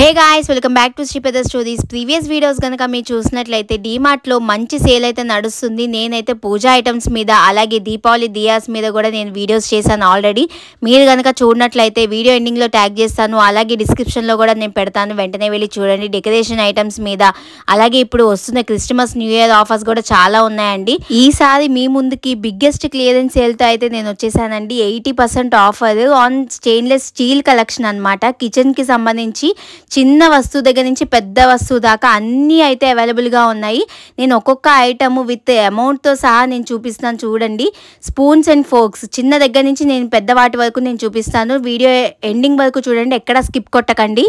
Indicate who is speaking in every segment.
Speaker 1: Hey guys, welcome back to Shripeda Stories. Previous videos గనక మీరు చూసినట్లయితే DMart లో మంచి సేల్ అయితే నడుస్తుంది. నేనైతే పూజా ఐటమ్స్ మీద అలాగే దీపావళి దియాస్ మీద కూడా నేను వీడియోస్ చేశాను ఆల్రెడీ. మీరు గనక చూడనట్లయితే వీడియో ఎండింగ్ లో ట్యాగ్ చేస్తాను, అలాగే డిస్క్రిప్షన్ లో కూడా నేను పెడతాను, వెంటనే వెళ్ళి చూడండి. డెకరేషన్ ఐటమ్స్ మీద అలాగే ఇప్పుడు వస్తున్న క్రిస్మస్ న్యూ ఇయర్ ఆఫర్స్ కూడా చాలా ఉన్నాయండి. ఈసారి మీ ముందుకి బిగ్గెస్ట్ క్లియరెన్స్ సేల్ తో అయితే నేను వచ్చేసానండి. 80% offer on stainless steel collection అన్నమాట. కిచెన్ కి సంబంధించి చిన్న వస్తువు దగ్గర నుంచి పెద్ద వస్తువు దాకా అన్నీ అయితే అవైలబుల్గా ఉన్నాయి. నేను ఒక్కొక్క ఐటమ్ విత్ అమౌంట్తో సహా నేను చూపిస్తాను చూడండి. స్పూన్స్ అండ్ ఫోర్క్స్ చిన్న దగ్గర నుంచి నేను పెద్ద వాటి వరకు నేను చూపిస్తాను. వీడియో ఎండింగ్ వరకు చూడండి, ఎక్కడ స్కిప్ కొట్టకండి.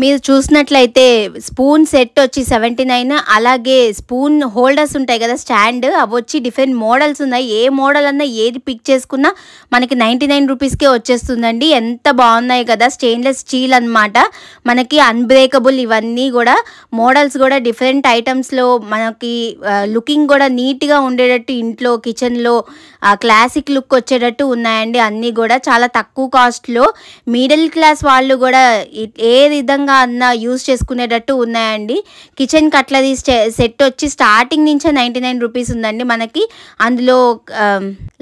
Speaker 1: మీరు చూసినట్లయితే స్పూన్ సెట్ వచ్చి 79, అలాగే స్పూన్ హోల్డర్స్ ఉంటాయి కదా స్టాండ్, అవి వచ్చి డిఫరెంట్ మోడల్స్ ఉన్నాయి. ఏ మోడల్ అన్నా ఏది పిక్ చేసుకున్నా మనకి 99 రూపీస్కే వచ్చేస్తుందండి. ఎంత బాగున్నాయి కదా, స్టెయిన్లెస్ స్టీల్ అనమాట. మనకి అన్బ్రేకబుల్, ఇవన్నీ కూడా మోడల్స్ కూడా డిఫరెంట్ ఐటమ్స్లో మనకి లుకింగ్ కూడా నీట్గా ఉండేటట్టు, ఇంట్లో కిచెన్లో క్లాసిక్ లుక్ వచ్చేటట్టు ఉన్నాయండి. అన్నీ కూడా చాలా తక్కువ కాస్ట్లో మిడిల్ క్లాస్ వాళ్ళు కూడా ఏ విధంగా అన్న యూజ్ చేసుకునేటట్టు ఉన్నాయండి. కిచెన్ కట్లరీ సెట్ వచ్చి స్టార్టింగ్ నుంచే 99 రూపీస్ ఉందండి మనకి. అందులో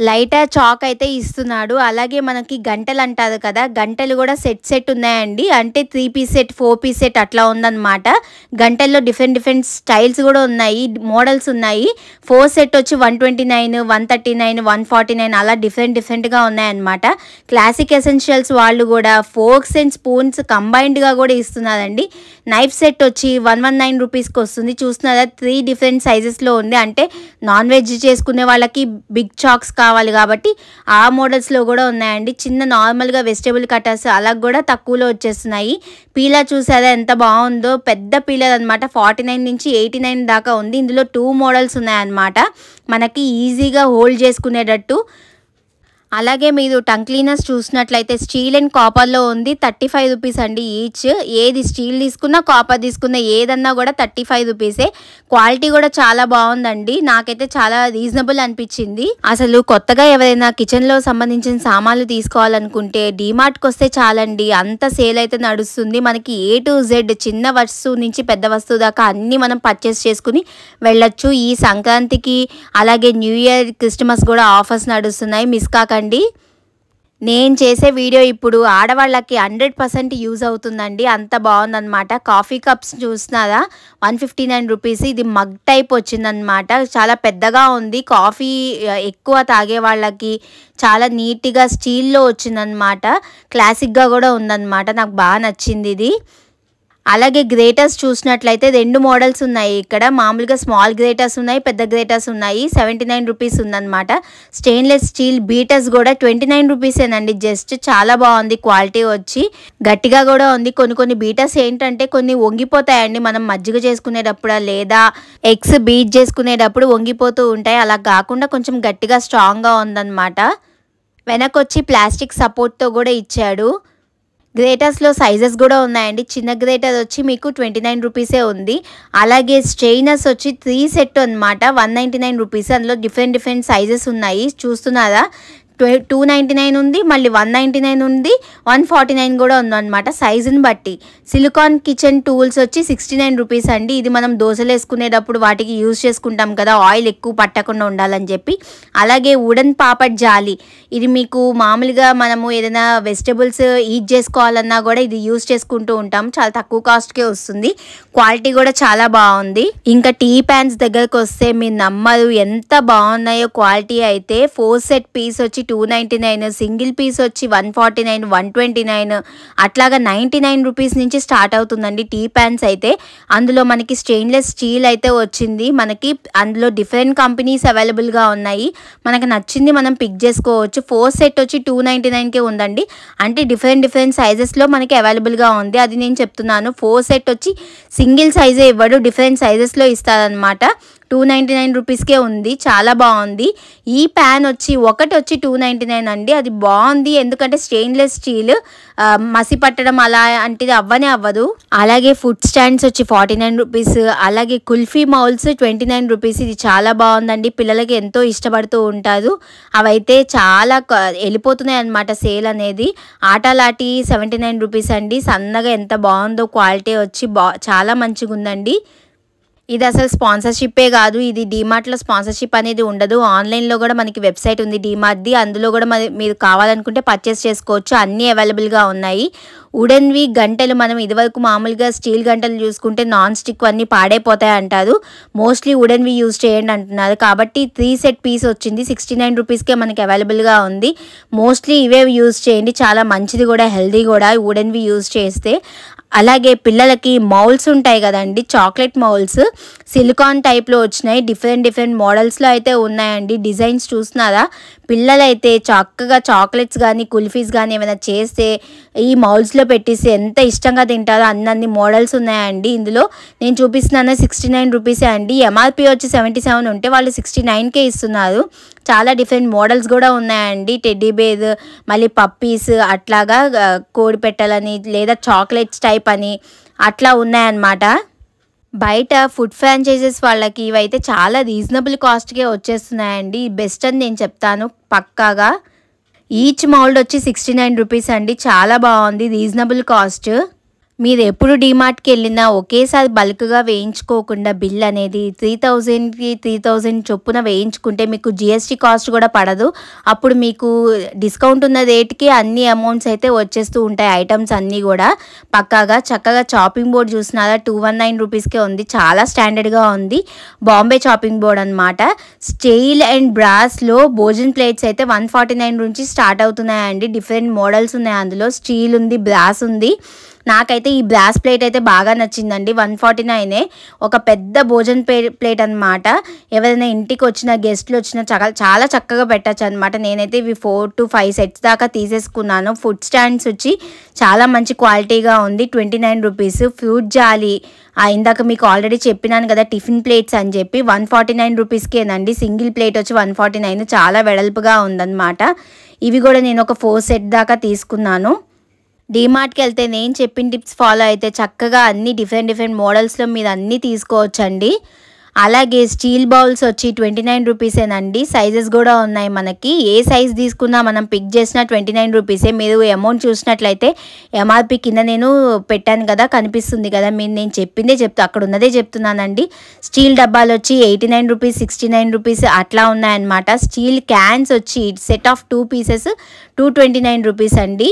Speaker 1: లైటర్ చాక్ అయితే ఇస్తున్నాడు. అలాగే మనకి గంటలు అంటారు కదా, గంటలు కూడా సెట్ ఉన్నాయండి. అంటే 3 పీస్ సెట్, 4 పీస్ సెట్ అట్లా ఉందన్నమాట. గంటల్లో డిఫరెంట్ స్టైల్స్ కూడా ఉన్నాయి, మోడల్స్ ఉన్నాయి. 4 సెట్ వచ్చి 129, 139, 149 అలా డిఫరెంట్గా ఉన్నాయన్నమాట. క్లాసిక్ ఎసెన్షియల్స్ వాళ్ళు కూడా ఫోర్క్స్ అండ్ స్పూన్స్ కంబైన్డ్గా కూడా ఇస్తున్నారండి. నైఫ్ సెట్ వచ్చి 119 రూపీస్కి వస్తుంది. చూస్తున్నారా, 3 డిఫరెంట్ సైజెస్లో ఉంది. అంటే నాన్ వెజ్ చేసుకునే వాళ్ళకి బిగ్ చాక్స్ కావాలి కాబట్టి ఆ మోడల్స్లో కూడా ఉన్నాయండి. చిన్న నార్మల్గా వెజిటేబుల్ కటర్స్ అలా కూడా తక్కువలో వచ్చేస్తున్నాయి. పీలర్ చూసారా ఎంత బాగుందో, పెద్ద పీలర్ అనమాట. 49 నుంచి 89 దాకా ఉంది. ఇందులో 2 మోడల్స్ ఉన్నాయన్నమాట, మనకి ఈజీగా హోల్డ్ చేసుకునేటట్టు. అలాగే మీరు టంగ్ క్లీనర్స్ చూసినట్లయితే స్టీల్ అండ్ కాపర్లో ఉంది. 35 రూపీస్ అండి ఈచ్. ఏది స్టీల్ తీసుకున్నా కాపర్ తీసుకున్నా ఏదన్నా కూడా 35 రూపీసే. క్వాలిటీ కూడా చాలా బాగుందండి, నాకైతే చాలా రీజనబుల్ అనిపించింది. అసలు కొత్తగా ఎవరైనా కిచెన్లో సంబంధించిన సామాన్లు తీసుకోవాలనుకుంటే డీమార్ట్కి వస్తే చాలండి, అంత సేల్ అయితే నడుస్తుంది. మనకి A to Z చిన్న వస్తువు నుంచి పెద్ద వస్తువు దాకా అన్నీ మనం పర్చేస్ చేసుకుని వెళ్ళొచ్చు. ఈ సంక్రాంతికి అలాగే న్యూ ఇయర్, క్రిస్మస్ కూడా ఆఫర్స్ నడుస్తున్నాయి, మిస్ కాకండి. నేను చేసే వీడియో ఇప్పుడు ఆడవాళ్ళకి 100% యూజ్ అవుతుందండి, అంత బాగుందన్నమాట. కాఫీ కప్స్ చూస్తున్నారా, 159 రూపీస్. ఇది మగ్ టైప్ వచ్చిందనమాట, చాలా పెద్దగా ఉంది. కాఫీ ఎక్కువ తాగే వాళ్ళకి చాలా నీట్గా స్టీల్లో వచ్చిందనమాట. క్లాసిక్గా కూడా ఉందన్నమాట, నాకు బాగా నచ్చింది ఇది. అలాగే గ్రేటర్స్ చూసినట్లయితే 2 మోడల్స్ ఉన్నాయి ఇక్కడ. మామూలుగా స్మాల్ గ్రేటర్స్ ఉన్నాయి, పెద్ద గ్రేటర్స్ ఉన్నాయి. 79 రూపీస్ ఉందన్నమాట. స్టెయిన్లెస్ స్టీల్ బీటర్స్ కూడా 29 రూపీసేనండి జస్ట్. చాలా బాగుంది, క్వాలిటీ వచ్చి గట్టిగా కూడా ఉంది. కొన్ని బీటర్స్ ఏంటంటే కొన్ని వంగిపోతాయండి, మనం మజ్జిగ చేసుకునేటప్పుడు లేదా ఎగ్స్ బీట్ చేసుకునేటప్పుడు వంగిపోతూ ఉంటాయి. అలా కాకుండా కొంచెం గట్టిగా స్ట్రాంగ్గా ఉందన్నమాట. వెనకొచ్చి ప్లాస్టిక్ సపోర్ట్తో కూడా ఇచ్చాడు. గ్రేటర్స్లో సైజెస్ కూడా ఉన్నాయండి. చిన్న గ్రేటర్ వచ్చి మీకు 29 రూపీసే ఉంది. అలాగే స్ట్రెయినర్స్ వచ్చి 3 సెట్ అనమాట, 199 రూపీస్. అందులో డిఫరెంట్ సైజెస్ ఉన్నాయి, చూస్తున్నారా. 299 ఉంది, మళ్ళీ 199 ఉంది, 149 కూడా ఉందన్నమాట సైజుని బట్టి. సిలికాన్ కిచెన్ టూల్స్ వచ్చి 69 రూపీస్ అండి. ఇది మనం దోశలు వేసుకునేటప్పుడు వాటికి యూజ్ చేసుకుంటాం కదా, ఆయిల్ ఎక్కువ పట్టకుండా ఉండాలని చెప్పి. అలాగే వుడెన్ పాపడ్ జాలి, ఇది మీకు మామూలుగా మనము ఏదైనా వెజిటబుల్స్ ఈట్ చేసుకోవాలన్నా కూడా ఇది యూజ్ చేసుకుంటూ ఉంటాం. చాలా తక్కువ కాస్ట్కే వస్తుంది, క్వాలిటీ కూడా చాలా బాగుంది. ఇంకా టీ ప్యాన్స్ దగ్గరకు వస్తే మీరు నమ్మరు ఎంత బాగున్నాయో క్వాలిటీ అయితే. 4 సెట్ పీస్ వచ్చి 299, సింగిల్ పీస్ వచ్చి 149, 129 అట్లాగా 99 రూపీస్ నుంచి స్టార్ట్ అవుతుందండి టీ ప్యాన్స్ అయితే. అందులో మనకి స్టెయిన్లెస్ స్టీల్ అయితే వచ్చింది మనకి. అందులో డిఫరెంట్ కంపెనీస్ అవైలబుల్గా ఉన్నాయి, మనకు నచ్చింది మనం పిక్ చేసుకోవచ్చు. 4 సెట్ వచ్చి 299కే ఉందండి. అంటే డిఫరెంట్ సైజెస్లో మనకి అవైలబుల్గా ఉంది, అది నేను చెప్తున్నాను. 4 సెట్ వచ్చి సింగిల్ సైజే ఇవ్వడు, డిఫరెంట్ సైజెస్లో ఇస్తారనమాట. 299 రూపీస్కే ఉంది, చాలా బాగుంది. ఈ ప్యాన్ ఒకటి వచ్చి 299 అండి. అది బాగుంది ఎందుకంటే స్టెయిన్లెస్ స్టీల్, మసి పట్టడం అలాంటిది అవ్వదు. అలాగే ఫుడ్ స్టాండ్స్ వచ్చి 49 రూపీస్, అలాగే కుల్ఫీ మౌల్స్ 29 రూపీస్. ఇది చాలా బాగుందండి, పిల్లలకి ఎంతో ఇష్టపడుతూ ఉంటారు. అవైతే చాలా వెళ్ళిపోతున్నాయి అన్నమాట సేల్ అనేది. ఆటలాటి 79 రూపీస్ అండి. సన్నగా ఎంత బాగుందో క్వాలిటీ వచ్చి చాలా మంచిగా ఉందండి. ఇది అసలు స్పాన్సర్షిప్పే కాదు, ఇది డీమార్ట్లో స్పాన్సర్షిప్ అనేది ఉండదు. ఆన్లైన్లో కూడా మనకి వెబ్సైట్ ఉంది డీమార్ట్ది, అందులో కూడా మీరు కావాలనుకుంటే పర్చేస్ చేసుకోవచ్చు. అన్నీ అవైలబుల్గా ఉన్నాయి. వుడెన్వి గంటలు మనం ఇదివరకు మామూలుగా స్టీల్ గంటలు చూసుకుంటే నాన్ స్టిక్ అన్నీ పాడైపోతాయి అంటారు. మోస్ట్లీ వుడెన్వి యూజ్ చేయండి అంటున్నారు. కాబట్టి 3 సెట్ పీస్ వచ్చింది, 69 రూపీస్కే మనకి అవైలబుల్గా ఉంది. మోస్ట్లీ ఇవే యూజ్ చేయండి, చాలా మంచిది కూడా, హెల్దీ కూడా వుడెన్వి యూజ్ చేస్తే. అలాగే పిల్లలకి మౌల్స్ ఉంటాయి కదండి, చాక్లెట్ మౌల్స్ సిలికాన్ టైప్లో వచ్చినాయి. డిఫరెంట్ మోడల్స్లో అయితే ఉన్నాయండి. డిజైన్స్ చూస్తున్నారా? పిల్లలైతే చక్కగా చాక్లెట్స్ కానీ కుల్ఫీస్ కానీ ఏమైనా చేస్తే ఈ మౌల్స్లో పెట్టేసి ఎంత ఇష్టంగా తింటారో అన్ని మోడల్స్ ఉన్నాయండి. ఇందులో నేను చూపిస్తున్నాను 69 రూపీసే అండి. ఎంఆర్పి వచ్చి 77 ఉంటే వాళ్ళు 69కే ఇస్తున్నారు. చాలా డిఫరెంట్ మోడల్స్ కూడా ఉన్నాయండి. టెడ్డీ బేర్, మళ్ళీ పప్పీస్, అట్లాగా కోడి పెట్టాలని లేదా చాక్లెట్స్ టైప్ అని అట్లా ఉన్నాయన్నమాట. బయట ఫుడ్ ఫ్రాంచైజెస్ వాళ్ళకి ఇవైతే చాలా రీజనబుల్ కాస్ట్కే వచ్చేస్తున్నాయండి. బెస్ట్ అని నేను చెప్తాను పక్కాగా. ఈచ్ మౌల్డ్ వచ్చి 69 రూపీస్ అండి, చాలా బాగుంది, రీజనబుల్ కాస్ట్. మీరు ఎప్పుడు డీమార్ట్కి వెళ్ళినా ఒకేసారి బల్క్గా వేయించుకోకుండా బిల్ అనేది 3000కి 3000 చొప్పున వేయించుకుంటే మీకు జిఎస్టీ కాస్ట్ కూడా పడదు. అప్పుడు మీకు డిస్కౌంట్ ఉన్న రేట్కి అన్ని అమౌంట్స్ అయితే వచ్చేస్తూ ఉంటాయి, ఐటమ్స్ అన్నీ కూడా పక్కాగా. చక్కగా చాపింగ్ బోర్డ్ చూసినారా 219 రూపీస్కే ఉంది, చాలా స్టాండర్డ్గా ఉంది. బాంబే చాపింగ్ బోర్డ్ అనమాట. స్టీల్ అండ్ బ్రాస్లో భోజన్ ప్లేట్స్ అయితే 149 నుంచి స్టార్ట్ అవుతున్నాయండి. డిఫరెంట్ మోడల్స్ ఉన్నాయి అందులో, స్టీల్ ఉంది, బ్రాస్ ఉంది. నాకైతే ఈ బ్రాస్ ప్లేట్ అయితే బాగా నచ్చిందండి. 149 ఒక పెద్ద భోజన్ ప్లేట్ అనమాట. ఎవరైనా ఇంటికి వచ్చిన గెస్ట్లు వచ్చినా చాలా చక్కగా పెట్టచ్చు అనమాట. నేనైతే ఇవి 4 to 5 సెట్స్ దాకా తీసేసుకున్నాను. ఫుడ్ స్టాండ్స్ వచ్చి చాలా మంచి క్వాలిటీగా ఉంది, 29 రూపీస్. ఫ్రూట్ జాలి ఇందాక మీకు ఆల్రెడీ చెప్పినాను కదా టిఫిన్ ప్లేట్స్ అని చెప్పి, 149 రూపీస్కేనండి. సింగిల్ ప్లేట్ వచ్చి 149, చాలా వెడల్పుగా ఉందన్నమాట. ఇవి కూడా నేను ఒక 4 సెట్ దాకా తీసుకున్నాను. డీమార్ట్కి వెళ్తే నేను చెప్పిన టిప్స్ ఫాలో అయితే చక్కగా అన్ని డిఫరెంట్ మోడల్స్లో మీరు అన్నీ తీసుకోవచ్చండి. అలాగే స్టీల్ బౌల్స్ వచ్చి 29 రూపీసేనండి. సైజెస్ కూడా ఉన్నాయి మనకి, ఏ సైజ్ తీసుకున్నా మనం పిక్ చేసిన 29 రూపీసే. మీరు అమౌంట్ చూసినట్లయితే ఎంఆర్పి కింద నేను పెట్టాను కదా, కనిపిస్తుంది కదా, నేను చెప్పిందే అక్కడ ఉన్నదే చెప్తున్నానండి. స్టీల్ డబ్బాలు వచ్చి 89 రూపీస్, 69 రూపీస్ అట్లా ఉన్నాయన్నమాట. స్టీల్ క్యాన్స్ వచ్చి సెట్ ఆఫ్ 2 పీసెస్ 229 రూపీస్ అండి.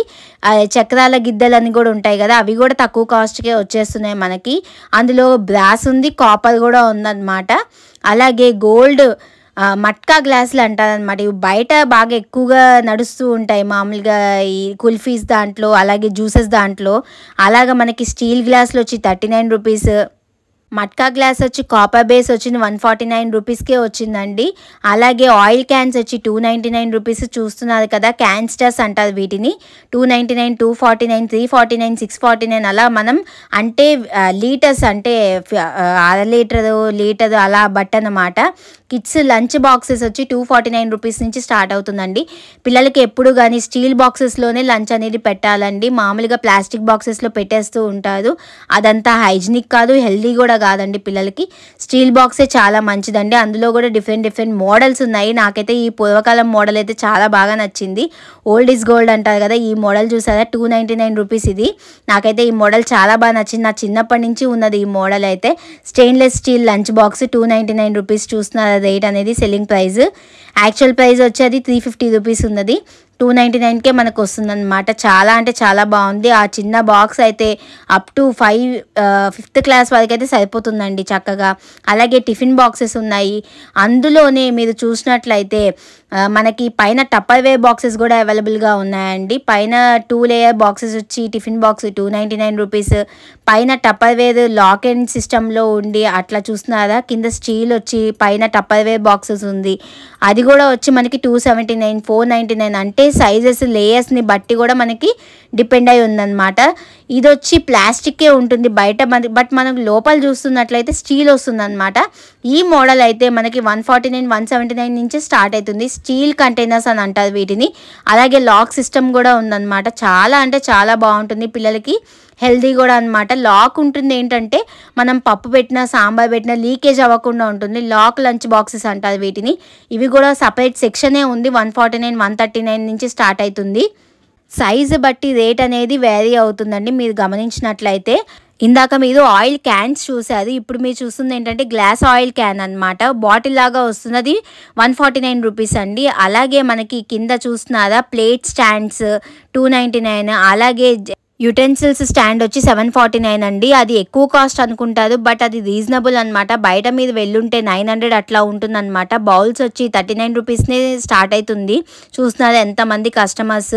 Speaker 1: చక్రాల గిద్దలని కూడా ఉంటాయి కదా, అవి కూడా తక్కువ కాస్ట్కే వచ్చేస్తున్నాయి మనకి. అందులో బ్రాస్ ఉంది, కాపర్ కూడా ఉందన్నమాట. అలాగే గోల్డ్ మట్కా గ్లాసులు అంటారనమాట. ఇవి బయట బాగా ఎక్కువగా నడుస్తూ ఉంటాయి మామూలుగా ఈ కుల్ఫీస్ దాంట్లో, అలాగే జ్యూసెస్ దాంట్లో. అలాగా మనకి స్టీల్ గ్లాసులు వచ్చి 39 రూపీస్. మట్కా గ్లాస్ వచ్చి కాపర్ బేస్ వచ్చింది 149 రూపీస్కే వచ్చిందండి. అలాగే ఆయిల్ క్యాన్స్ వచ్చి 299 రూపీస్. చూస్తున్నారు కదా, క్యాన్స్టర్స్ అంటారు వీటిని. 299, 249, 349, 649 అలా మనం అంటే లీటర్స్ అంటే 1/2 లీటర్ అలా బట్ అన్నమాట. కిడ్స్ లంచ్ బాక్సెస్ వచ్చి 249 రూపీస్ నుంచి స్టార్ట్ అవుతుందండి. పిల్లలకి ఎప్పుడు కానీ స్టీల్ బాక్సెస్లోనే లంచ్ అనేది పెట్టాలండి. మామూలుగా ప్లాస్టిక్ బాక్సెస్లో పెట్టేస్తూ ఉంటారు, అదంతా హైజీనిక్ కాదు, హెల్దీ కూడా కాదండి. పిల్లలకి స్టీల్ బాక్సే చాలా మంచిదండి. అందులో కూడా డిఫరెంట్ మోడల్స్ ఉన్నాయి. నాకైతే ఈ పూర్వకాలం మోడల్ అయితే చాలా బాగా నచ్చింది. ఓల్డ్ ఈజ్ గోల్డ్ అంటారు కదా, ఈ మోడల్ చూసారా 299 రూపీస్ ఇది. నాకైతే ఈ మోడల్ చాలా బాగా నచ్చింది, నా చిన్నప్పటి నుంచి ఉన్నది ఈ మోడల్ అయితే. Stainless steel lunch box 299 rupees. చూస్తున్నారు రేట్ అనేది, సెల్లింగ్ ప్రైస్. యాక్చువల్ ప్రైస్ వచ్చి అది 350 రూపీస్ ఉన్నది, 299కే మనకు వస్తుందన్నమాట. చాలా అంటే చాలా బాగుంది. ఆ చిన్న బాక్స్ అయితే అప్ టు 5th క్లాస్ వరకు అయితే సరిపోతుందండి చక్కగా. అలాగే టిఫిన్ బాక్సెస్ ఉన్నాయి. అందులోనే మీరు చూసినట్లయితే మనకి పైన టప్పర్వేర్ బాక్సెస్ కూడా అవైలబుల్గా ఉన్నాయండి. పైన 2 లేయర్ బాక్సెస్ వచ్చి టిఫిన్ బాక్స్ 299 రూపీస్. పైన టప్పర్వేర్ లాక్ అండ్ సిస్టంలో ఉండి అట్లా చూస్తున్నారా, కింద స్టీల్ వచ్చి పైన టప్పర్వేర్ బాక్సెస్ ఉంది. అది కూడా వచ్చి మనకి 279, 499. అంటే సైజెస్ లేయర్స్ని బట్టి కూడా మనకి డిపెండ్ అయి ఉందన్నమాట. ఇది వచ్చి ప్లాస్టిక్కే ఉంటుంది బయట బట్ మనం లోపల చూస్తున్నట్లయితే స్టీల్ వస్తుంది అనమాట. ఈ మోడల్ అయితే మనకి 149, 179 నుంచి స్టార్ట్ అవుతుంది. స్టీల్ కంటైనర్స్ అని అంటారు వీటిని. అలాగే లాక్ సిస్టమ్ కూడా ఉందన్నమాట. చాలా అంటే చాలా బాగుంటుంది, పిల్లలకి హెల్దీ కూడా అనమాట. లాక్ ఉంటుంది ఏంటంటే మనం పప్పు పెట్టినా సాంబార్ పెట్టినా లీకేజ్ అవ్వకుండా ఉంటుంది. లాక్ లంచ్ బాక్సెస్ అంటారు వీటిని. ఇవి కూడా సపరేట్ సెక్షనే ఉంది. 149, 139 నుంచి స్టార్ట్ అవుతుంది. సైజు బట్టి రేట్ అనేది వేరీ అవుతుందండి. మీరు గమనించినట్లయితే ఇందాక మీరు ఆయిల్ క్యాన్స్ చూసారు, ఇప్పుడు మీరు చూస్తుంది ఏంటంటే గ్లాస్ ఆయిల్ క్యాన్ అనమాట. బాటిల్ లాగా వస్తున్నది 149 రూపీస్ అండి. అలాగే మనకి కింద చూస్తున్నారా ప్లేట్ స్టాండ్స్ 299, అలాగే యుటెన్సిల్స్ స్టాండ్ వచ్చి 749 అండి. అది ఎక్కువ కాస్ట్ అనుకుంటారు, బట్ అది రీజనబుల్ అనమాట. బయట మీద వెళ్ళుంటే 900 అట్లా ఉంటుందన్నమాట. బౌల్స్ వచ్చి 39 రూపీస్నే స్టార్ట్ అవుతుంది. చూస్తున్నారు ఎంతమంది కస్టమర్స్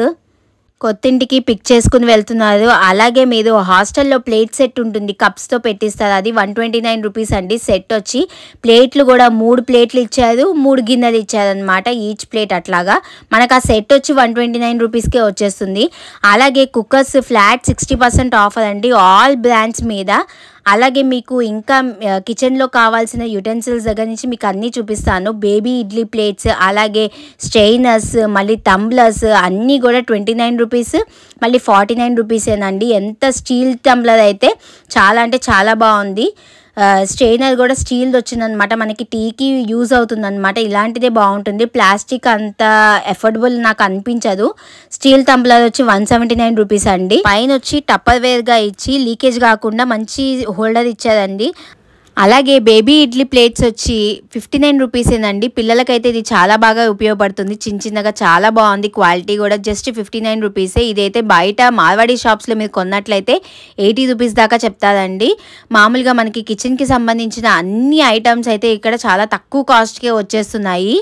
Speaker 1: కొత్తింటికి పిక్ చేసుకుని వెళ్తున్నారు. అలాగే మీరు హాస్టల్లో ప్లేట్ సెట్ ఉంటుంది, కప్స్తో పెట్టిస్తారు. అది 129 రూపీస్ అండి. సెట్ వచ్చి ప్లేట్లు కూడా 3 ప్లేట్లు ఇచ్చారు, 3 గిన్నెలు ఇచ్చారనమాట ఈచ్ ప్లేట్. అట్లాగా మనకు ఆ సెట్ వచ్చి 129 రూపీస్కే వచ్చేస్తుంది. అలాగే కుక్కర్స్ ఫ్లాట్ 60% ఆఫర్ అండి ఆల్ బ్రాండ్స్ మీద. అలాగే మీకు ఇంకా కిచెన్లో కావాల్సిన యుటెన్సిల్స్ దగ్గర నుంచి మీకు అన్నీ చూపిస్తాను. బేబీ ఇడ్లీ ప్లేట్స్, అలాగే స్ట్రెయినర్స్, మళ్ళీ టంబ్లర్స్ అన్నీ కూడా 29 రూపీస్, మళ్ళీ 49 రూపీసేనండి. ఎంత స్టీల్ టంబ్లర్ అయితే చాలా అంటే చాలా బాగుంది. స్ట్రెయినర్ కూడా స్టీల్ది వచ్చిందనమాట. మనకి టీకి యూజ్ అవుతుందన్నమాట. ఇలాంటిదే బాగుంటుంది. ప్లాస్టిక్ అంత ఎఫోర్డబుల్ నాకు అనిపించదు. స్టీల్ టంబ్లర్ వచ్చి 179 రూపీస్ అండి. పైన వచ్చి టప్పర్వేర్గా ఇచ్చి లీకేజ్ కాకుండా మంచి హోల్డర్ ఇచ్చారండి. అలాగే బేబీ ఇడ్లీ ప్లేట్స్ వచ్చి 59 రూపీసేనండి. పిల్లలకైతే ఇది చాలా బాగా ఉపయోగపడుతుంది. చిన్నగా చాలా బాగుంది. క్వాలిటీ కూడా జస్ట్ 59 రూపీసే. ఇదైతే బయట మార్వాడి షాప్స్లో మీరు కొన్నట్లయితే 80 రూపీస్ దాకా చెప్తారండి. మామూలుగా మనకి కిచెన్కి సంబంధించిన అన్ని ఐటమ్స్ అయితే ఇక్కడ చాలా తక్కువ కాస్ట్కే వచ్చేస్తున్నాయి.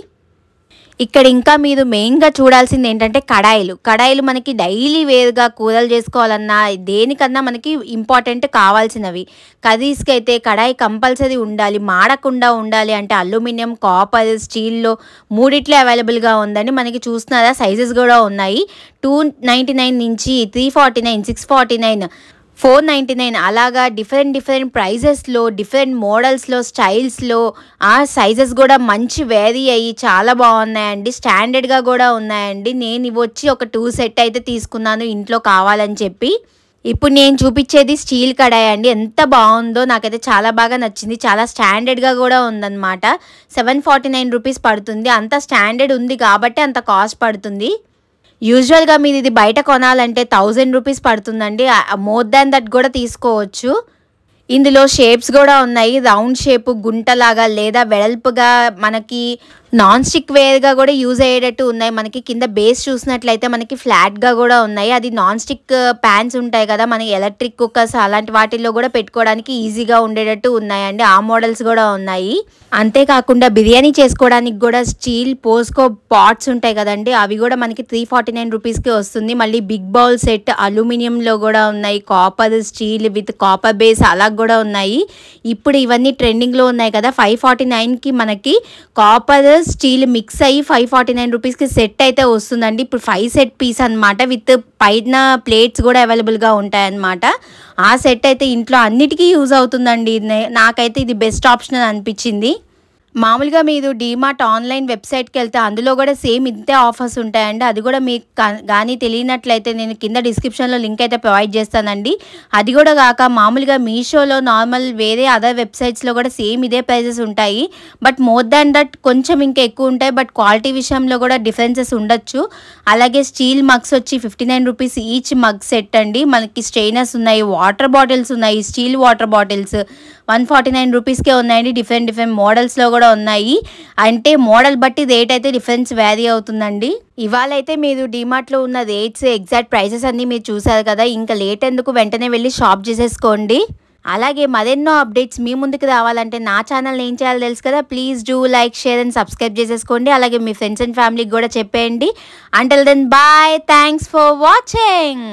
Speaker 1: ఇక్కడ ఇంకా మీరు మెయిన్గా చూడాల్సింది ఏంటంటే కడాయిలు మనకి డైలీ వేరుగా కూరలు చేసుకోవాలన్నా దేనికన్నా మనకి ఇంపార్టెంట్ కావాల్సినవి. కర్రీస్కి అయితే కడాయి కంపల్సరీ ఉండాలి, మాడకుండా ఉండాలి. అంటే అల్యూమినియం, కాపర్, స్టీల్లో మూడిట్లే అవైలబుల్గా ఉందని మనకి చూస్తున్నారా. సైజెస్ కూడా ఉన్నాయి 299 నుంచి 349, 649, 499 అలాగా డిఫరెంట్ ప్రైజెస్లో, డిఫరెంట్ మోడల్స్లో, స్టైల్స్లో ఆ సైజెస్ కూడా మంచి వేరీ అయ్యి చాలా బాగున్నాయండి. స్టాండర్డ్గా కూడా ఉన్నాయండి. నేను ఇవి వచ్చి ఒక 2 సెట్ అయితే తీసుకున్నాను ఇంట్లో కావాలని చెప్పి. ఇప్పుడు నేను చూపించేది స్టీల్ కడాయి అండి. ఎంత బాగుందో నాకైతే చాలా బాగా నచ్చింది. చాలా స్టాండర్డ్గా కూడా ఉందన్నమాట. 749 రూపీస్ పడుతుంది. అంత స్టాండర్డ్ ఉంది కాబట్టి అంత కాస్ట్ పడుతుంది. యూజువల్గా మీరు ఇది బయట కొనాలంటే 1000 రూపీస్ పడుతుందండి. మోర్ దాన్ దట్ కూడా తీసుకోవచ్చు. ఇందులో షేప్స్ కూడా ఉన్నాయి. రౌండ్ షేప్, గుంటలాగా, లేదా వెడల్పుగా, మనకి నాన్ స్టిక్ వేర్గా కూడా యూజ్ అయ్యేటట్టు ఉన్నాయి. మనకి కింద బేస్ చూసినట్లయితే మనకి ఫ్లాట్గా కూడా ఉన్నాయి. అది నాన్ స్టిక్ ప్యాన్స్ ఉంటాయి కదా మనకి ఎలక్ట్రిక్ కుక్కర్స్ అలాంటి వాటిల్లో కూడా పెట్టుకోవడానికి ఈజీగా ఉండేటట్టు ఉన్నాయండి. ఆ మోడల్స్ కూడా ఉన్నాయి. అంతేకాకుండా బిర్యానీ చేసుకోవడానికి కూడా స్టీల్ పోస్కో పాట్స్ ఉంటాయి కదండి, అవి కూడా మనకి 349 రూపీస్కి వస్తుంది. మళ్ళీ బిగ్ బౌల్ సెట్ అల్యూమినియంలో కూడా ఉన్నాయి. Copper, steel with copper base అలా కూడా ఉన్నాయి. ఇప్పుడు ఇవన్నీ ట్రెండింగ్లో ఉన్నాయి కదా. 549కి మనకి కాపర్ స్టీల్ మిక్స్ అయ్యి 549 రూపీస్కి సెట్ అయితే వస్తుందండి. ఇప్పుడు 5 సెట్ పీస్ అనమాట. విత్ పైన ప్లేట్స్ కూడా అవైలబుల్గా ఉంటాయన్నమాట. ఆ సెట్ అయితే ఇంట్లో అన్నిటికీ యూజ్ అవుతుందండి. నాకైతే ఇది బెస్ట్ ఆప్షన్ అని అనిపించింది. మామూలుగా మీరు డీమార్ట్ ఆన్లైన్ వెబ్సైట్కి వెళ్తే అందులో కూడా సేమ్ ఇంతే ఆఫర్స్ ఉంటాయండి. అది కూడా మీకు కానీ తెలియనట్లయితే నేను కింద డిస్క్రిప్షన్లో లింక్ అయితే ప్రొవైడ్ చేస్తానండి. అది కూడా కాక మామూలుగా మీషోలో నార్మల్ వేరే అదర్ వెబ్సైట్స్లో కూడా సేమ్ ఇదే ప్రైజెస్ ఉంటాయి. బట్ మోర్ దాన్ దట్ కొంచెం ఇంకా ఎక్కువ ఉంటాయి. బట్ క్వాలిటీ విషయంలో కూడా డిఫరెన్సెస్ ఉండొచ్చు. అలాగే స్టీల్ మగ్స్ వచ్చి 59 రూపీస్ ఈచ్ మగ్ సెట్ అండి. మనకి స్ట్రెయినర్స్ ఉన్నాయి, వాటర్ బాటిల్స్ ఉన్నాయి, స్టీల్ వాటర్ బాటిల్స్ 149 రూపీస్కే ఉన్నాయండి. డిఫరెంట్ మోడల్స్లో కూడా ఉన్నాయి. అంటే మోడల్ బట్టి రేట్ అయితే డిఫరెన్స్ వ్యారీ అవుతుందండి. ఇవాళ అయితే మీరు డీమార్ట్లో ఉన్న రేట్స్, ఎగ్జాక్ట్ ప్రైసెస్ అన్నీ మీరు చూసారు కదా. ఇంకా లేట్ ఎందుకు, వెంటనే వెళ్ళి షాప్ చేసేసుకోండి. అలాగే మరెన్నో అప్డేట్స్ మీ ముందుకు రావాలంటే నా ఛానల్ ఏం చేయాలో తెలుసు కదా. Please do like, share and subscribe చేసేసుకోండి. అలాగే మీ ఫ్రెండ్స్ అండ్ ఫ్యామిలీకి కూడా చెప్పేయండి. Until then bye, thanks for watching.